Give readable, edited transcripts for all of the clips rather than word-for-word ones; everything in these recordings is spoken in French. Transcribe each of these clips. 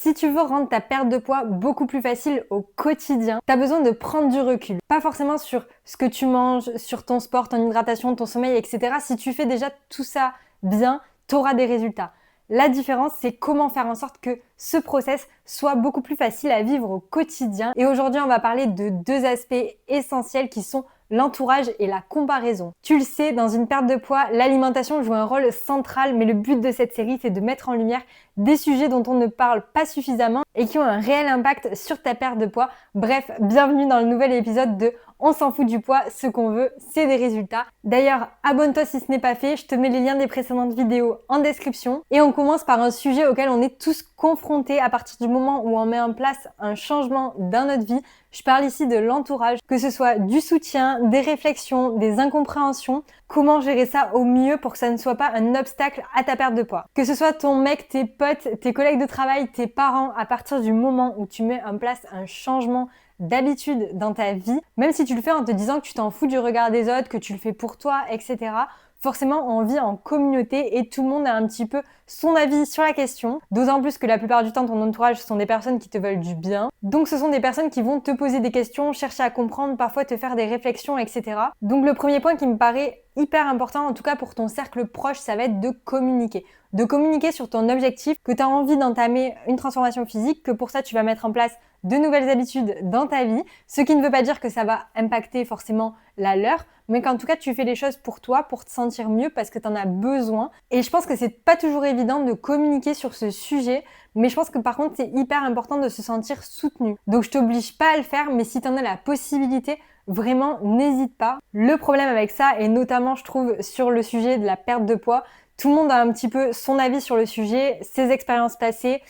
Si tu veux rendre ta perte de poids beaucoup plus facile au quotidien, tu as besoin de prendre du recul. Pas forcément sur ce que tu manges, sur ton sport, ton hydratation, ton sommeil, etc. Si tu fais déjà tout ça bien, tu auras des résultats. La différence, c'est comment faire en sorte que ce process soit beaucoup plus facile à vivre au quotidien. Et aujourd'hui, on va parler de deux aspects essentiels qui sont l'entourage et la comparaison. Tu le sais, dans une perte de poids, l'alimentation joue un rôle central, mais le but de cette série, c'est de mettre en lumière des sujets dont on ne parle pas suffisamment et qui ont un réel impact sur ta perte de poids. Bref, bienvenue dans le nouvel épisode de On s'en fout du poids, ce qu'on veut, c'est des résultats. D'ailleurs, abonne-toi si ce n'est pas fait, je te mets les liens des précédentes vidéos en description. Et on commence par un sujet auquel on est tous confrontés à partir du moment où on met en place un changement dans notre vie. Je parle ici de l'entourage, que ce soit du soutien, des réflexions, des incompréhensions. Comment gérer ça au mieux pour que ça ne soit pas un obstacle à ta perte de poids. Que ce soit ton mec, tes potes, tes collègues de travail, tes parents, à partir du moment où tu mets en place un changement d'habitude dans ta vie, même si tu le fais en te disant que tu t'en fous du regard des autres, que tu le fais pour toi, etc., forcément, on vit en communauté et tout le monde a un petit peu son avis sur la question. D'autant plus que la plupart du temps, ton entourage sont des personnes qui te veulent du bien. Donc ce sont des personnes qui vont te poser des questions, chercher à comprendre, parfois te faire des réflexions, etc. Donc le premier point qui me paraît hyper important, en tout cas pour ton cercle proche, ça va être de communiquer. De communiquer sur ton objectif, que tu as envie d'entamer une transformation physique, que pour ça tu vas mettre en place de nouvelles habitudes dans ta vie, ce qui ne veut pas dire que ça va impacter forcément la leur, mais qu'en tout cas tu fais les choses pour toi, pour te sentir mieux parce que tu en as besoin. Et je pense que c'est pas toujours évident de communiquer sur ce sujet, mais je pense que par contre c'est hyper important de se sentir soutenu. Donc je t'oblige pas à le faire, mais si tu en as la possibilité, vraiment n'hésite pas. Le problème avec ça, et notamment je trouve sur le sujet de la perte de poids, tout le monde a un petit peu son avis sur le sujet, ses expériences passées,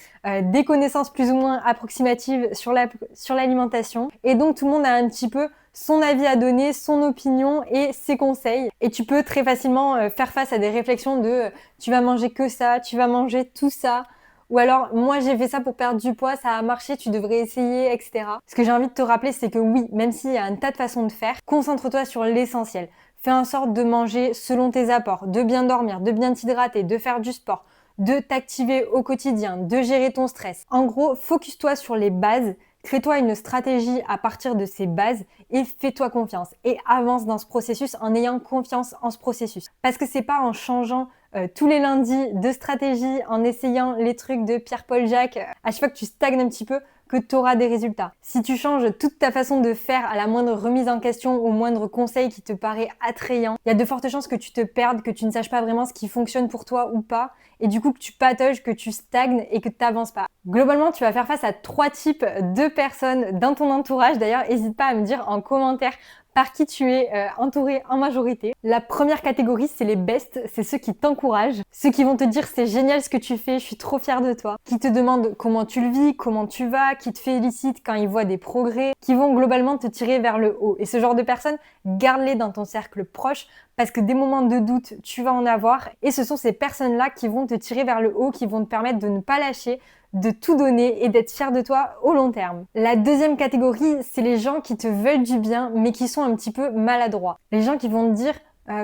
des connaissances plus ou moins approximatives sur l'alimentation. Et donc tout le monde a un petit peu son avis à donner, son opinion et ses conseils. Et tu peux très facilement faire face à des réflexions de tu vas manger que ça, tu vas manger tout ça. Ou alors, moi j'ai fait ça pour perdre du poids, ça a marché, tu devrais essayer, etc. Ce que j'ai envie de te rappeler, c'est que oui, même s'il y a un tas de façons de faire, concentre-toi sur l'essentiel. Fais en sorte de manger selon tes apports, de bien dormir, de bien t'hydrater, de faire du sport, de t'activer au quotidien, de gérer ton stress. En gros, focus-toi sur les bases, crée-toi une stratégie à partir de ces bases et fais-toi confiance. Et avance dans ce processus en ayant confiance en ce processus. Parce que c'est pas en changeant tous les lundis de stratégie, en essayant les trucs de Pierre-Paul Jacques, à chaque fois que tu stagnes un petit peu, que tu auras des résultats. Si tu changes toute ta façon de faire à la moindre remise en question, au moindre conseil qui te paraît attrayant, il y a de fortes chances que tu te perdes, que tu ne saches pas vraiment ce qui fonctionne pour toi ou pas, et du coup que tu patauges, que tu stagnes et que tu n'avances pas. Globalement, tu vas faire face à 3 types de personnes dans ton entourage. D'ailleurs, n'hésite pas à me dire en commentaire par qui tu es entouré en majorité. La première catégorie, c'est les bestes, c'est ceux qui t'encouragent, ceux qui vont te dire c'est génial ce que tu fais, je suis trop fière de toi, qui te demandent comment tu le vis, comment tu vas, qui te félicitent quand ils voient des progrès, qui vont globalement te tirer vers le haut. Et ce genre de personnes, garde-les dans ton cercle proche parce que des moments de doute, tu vas en avoir et ce sont ces personnes-là qui vont te tirer vers le haut, qui vont te permettre de ne pas lâcher, de tout donner et d'être fier de toi au long terme. La deuxième catégorie, c'est les gens qui te veulent du bien mais qui sont un petit peu maladroits. Les gens qui vont te dire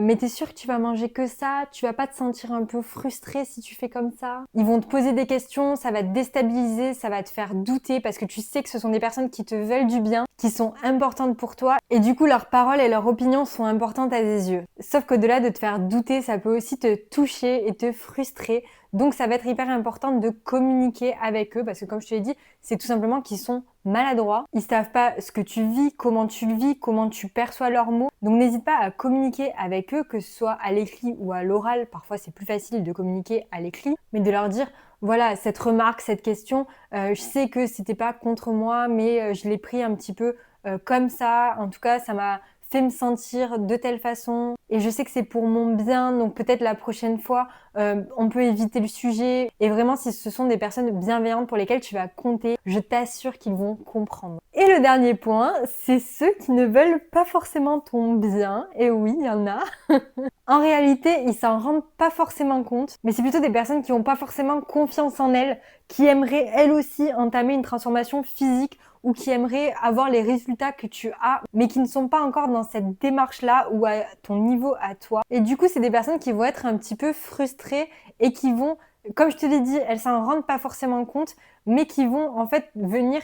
mais t'es sûr que tu vas manger que ça? Tu vas pas te sentir un peu frustré si tu fais comme ça? Ils vont te poser des questions, ça va te déstabiliser, ça va te faire douter parce que tu sais que ce sont des personnes qui te veulent du bien, qui sont importantes pour toi et du coup leurs paroles et leurs opinions sont importantes à tes yeux. Sauf qu'au-delà de te faire douter, ça peut aussi te toucher et te frustrer. Donc ça va être hyper important de communiquer avec eux parce que comme je te l'ai dit, c'est tout simplement qu'ils sont maladroits. Ils savent pas ce que tu vis, comment tu le vis, comment tu perçois leurs mots. Donc n'hésite pas à communiquer avec eux, que ce soit à l'écrit ou à l'oral. Parfois c'est plus facile de communiquer à l'écrit, mais de leur dire voilà, cette remarque, cette question, je sais que c'était pas contre moi, mais je l'ai pris un petit peu comme ça. En tout cas, ça m'a fait me sentir de telle façon et je sais que c'est pour mon bien, donc peut-être la prochaine fois on peut éviter le sujet. Et vraiment, si ce sont des personnes bienveillantes pour lesquelles tu vas compter, je t'assure qu'ils vont comprendre. Et le dernier point, c'est ceux qui ne veulent pas forcément ton bien. Et oui, il y en a. En réalité, ils s'en rendent pas forcément compte, mais c'est plutôt des personnes qui n'ont pas forcément confiance en elles, qui aimeraient elles aussi entamer une transformation physique ou qui aimeraient avoir les résultats que tu as, mais qui ne sont pas encore dans cette démarche-là ou à ton niveau à toi. Et du coup, c'est des personnes qui vont être un petit peu frustrées et qui vont, comme je te l'ai dit, elles s'en rendent pas forcément compte, mais qui vont en fait venir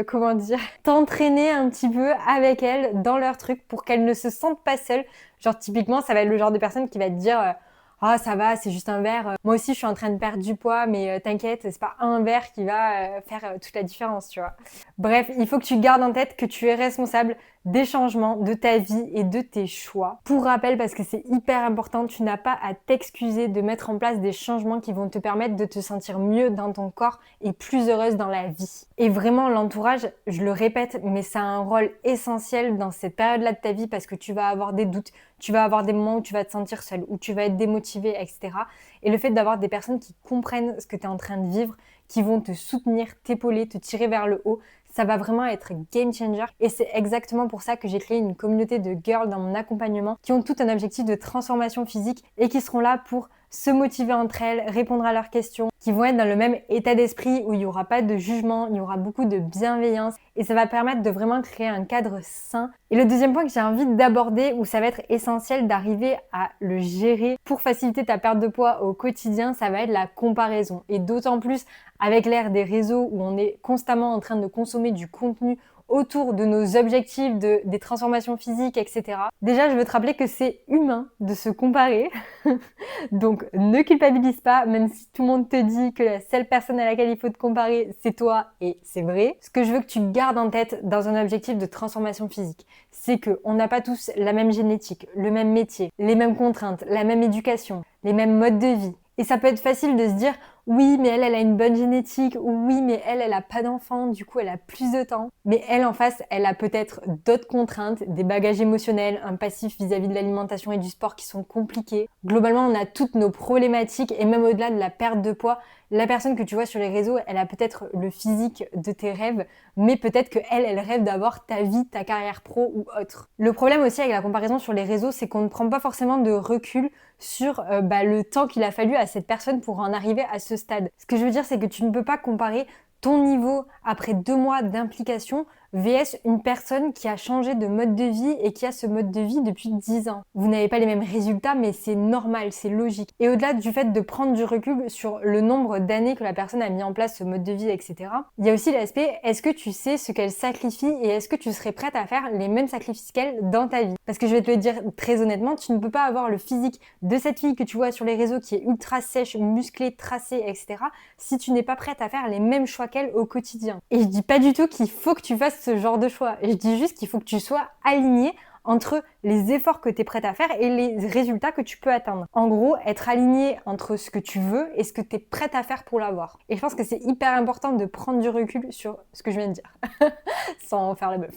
comment dire, t'entraîner un petit peu avec elles dans leur truc pour qu'elles ne se sentent pas seules. Genre typiquement, ça va être le genre de personne qui va te dire ah ça va, c'est juste un verre. Moi aussi, je suis en train de perdre du poids, mais t'inquiète, c'est pas un verre qui va faire toute la différence, tu vois. Bref, il faut que tu gardes en tête que tu es responsable des changements de ta vie et de tes choix. Pour rappel, parce que c'est hyper important, tu n'as pas à t'excuser de mettre en place des changements qui vont te permettre de te sentir mieux dans ton corps et plus heureuse dans la vie. Et vraiment, l'entourage, je le répète, mais ça a un rôle essentiel dans cette période-là de ta vie parce que tu vas avoir des doutes, tu vas avoir des moments où tu vas te sentir seule, où tu vas être démotivée, etc. Et le fait d'avoir des personnes qui comprennent ce que tu es en train de vivre, qui vont te soutenir, t'épauler, te tirer vers le haut, ça va vraiment être game changer. Et c'est exactement pour ça que j'ai créé une communauté de girls dans mon accompagnement qui ont tout un objectif de transformation physique et qui seront là pour se motiver entre elles, répondre à leurs questions, qui vont être dans le même état d'esprit où il n'y aura pas de jugement, il y aura beaucoup de bienveillance et ça va permettre de vraiment créer un cadre sain. Et le deuxième point que j'ai envie d'aborder, où ça va être essentiel d'arriver à le gérer pour faciliter ta perte de poids au quotidien, ça va être la comparaison. Et d'autant plus avec l'ère des réseaux où on est constamment en train de consommer du contenu autour de nos objectifs, des transformations physiques, etc. Déjà, je veux te rappeler que c'est humain de se comparer. Donc, ne culpabilise pas, même si tout le monde te dit que la seule personne à laquelle il faut te comparer, c'est toi, et c'est vrai. Ce que je veux que tu gardes en tête dans un objectif de transformation physique, c'est qu'on n'a pas tous la même génétique, le même métier, les mêmes contraintes, la même éducation, les mêmes modes de vie. Et ça peut être facile de se dire oui, mais elle a une bonne génétique, ou oui, mais elle a pas d'enfant, du coup elle a plus de temps. Mais elle en face, elle a peut-être d'autres contraintes, des bagages émotionnels, un passif vis-à-vis de l'alimentation et du sport qui sont compliqués. Globalement, on a toutes nos problématiques et même au-delà de la perte de poids, la personne que tu vois sur les réseaux, elle a peut-être le physique de tes rêves, mais peut-être que elle rêve d'avoir ta vie, ta carrière pro ou autre. Le problème aussi avec la comparaison sur les réseaux, c'est qu'on ne prend pas forcément de recul sur le temps qu'il a fallu à cette personne pour en arriver à ce stade. Ce que je veux dire, c'est que tu ne peux pas comparer ton niveau après 2 mois d'implication vs une personne qui a changé de mode de vie et qui a ce mode de vie depuis 10 ans. Vous n'avez pas les mêmes résultats, mais c'est normal, c'est logique. Et au-delà du fait de prendre du recul sur le nombre d'années que la personne a mis en place ce mode de vie, etc., il y a aussi l'aspect, est-ce que tu sais ce qu'elle sacrifie et est-ce que tu serais prête à faire les mêmes sacrifices qu'elle dans ta vie? Parce que je vais te le dire très honnêtement, tu ne peux pas avoir le physique de cette fille que tu vois sur les réseaux qui est ultra sèche, musclée, tracée, etc., si tu n'es pas prête à faire les mêmes choix qu'elle au quotidien. Et je dis pas du tout qu'il faut que tu fasses ce genre de choix. Je dis juste qu'il faut que tu sois aligné entre les efforts que tu es prête à faire et les résultats que tu peux atteindre. En gros, être aligné entre ce que tu veux et ce que tu es prête à faire pour l'avoir. Et je pense que c'est hyper important de prendre du recul sur ce que je viens de dire, sans faire la meuf.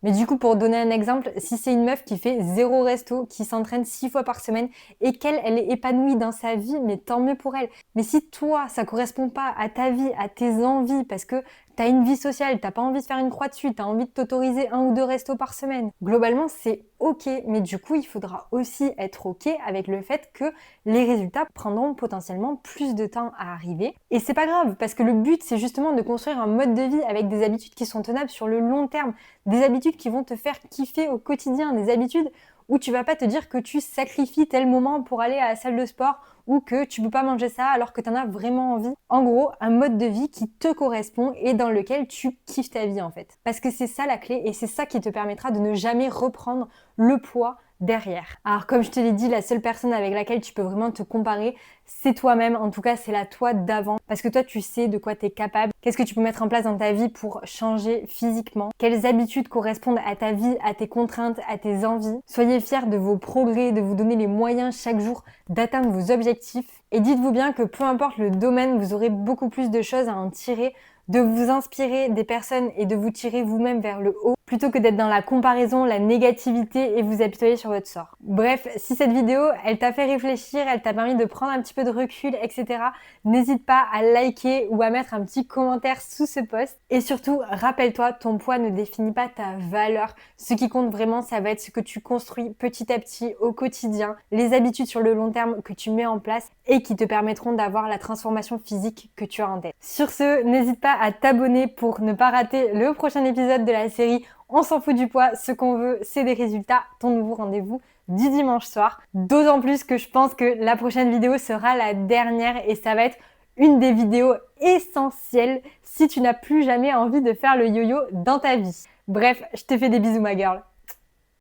Mais du coup, pour donner un exemple, si c'est une meuf qui fait 0 resto, qui s'entraîne 6 fois par semaine et elle est épanouie dans sa vie, mais tant mieux pour elle. Mais si toi, ça correspond pas à ta vie, à tes envies, parce que t'as une vie sociale, t'as pas envie de faire une croix dessus, t'as envie de t'autoriser 1 ou 2 restos par semaine. Globalement, c'est ok, mais du coup, il faudra aussi être ok avec le fait que les résultats prendront potentiellement plus de temps à arriver. Et c'est pas grave, parce que le but, c'est justement de construire un mode de vie avec des habitudes qui sont tenables sur le long terme, des habitudes qui vont te faire kiffer au quotidien, des habitudes où tu vas pas te dire que tu sacrifies tel moment pour aller à la salle de sport ou que tu peux pas manger ça alors que tu en as vraiment envie. En gros, un mode de vie qui te correspond et dans lequel tu kiffes ta vie en fait. Parce que c'est ça la clé et c'est ça qui te permettra de ne jamais reprendre le poids derrière. Alors comme je te l'ai dit, la seule personne avec laquelle tu peux vraiment te comparer, c'est toi-même. En tout cas, c'est la toi d'avant. Parce que toi, tu sais de quoi tu es capable. Qu'est-ce que tu peux mettre en place dans ta vie pour changer physiquement? Quelles habitudes correspondent à ta vie, à tes contraintes, à tes envies? Soyez fiers de vos progrès, de vous donner les moyens chaque jour d'atteindre vos objectifs. Et dites-vous bien que peu importe le domaine, vous aurez beaucoup plus de choses à en tirer, de vous inspirer des personnes et de vous tirer vous-même vers le haut plutôt que d'être dans la comparaison, la négativité et vous apitoyer sur votre sort. Bref, si cette vidéo, elle t'a fait réfléchir, elle t'a permis de prendre un petit peu de recul, etc., n'hésite pas à liker ou à mettre un petit commentaire sous ce post. Et surtout, rappelle-toi, ton poids ne définit pas ta valeur. Ce qui compte vraiment, ça va être ce que tu construis petit à petit au quotidien, les habitudes sur le long terme que tu mets en place et qui te permettront d'avoir la transformation physique que tu as en tête. Sur ce, n'hésite pas à t'abonner pour ne pas rater le prochain épisode de la série On s'en fout du poids, ce qu'on veut, c'est des résultats, ton nouveau rendez-vous du dimanche soir. D'autant plus que je pense que la prochaine vidéo sera la dernière et ça va être une des vidéos essentielles si tu n'as plus jamais envie de faire le yo-yo dans ta vie. Bref, je te fais des bisous ma girl.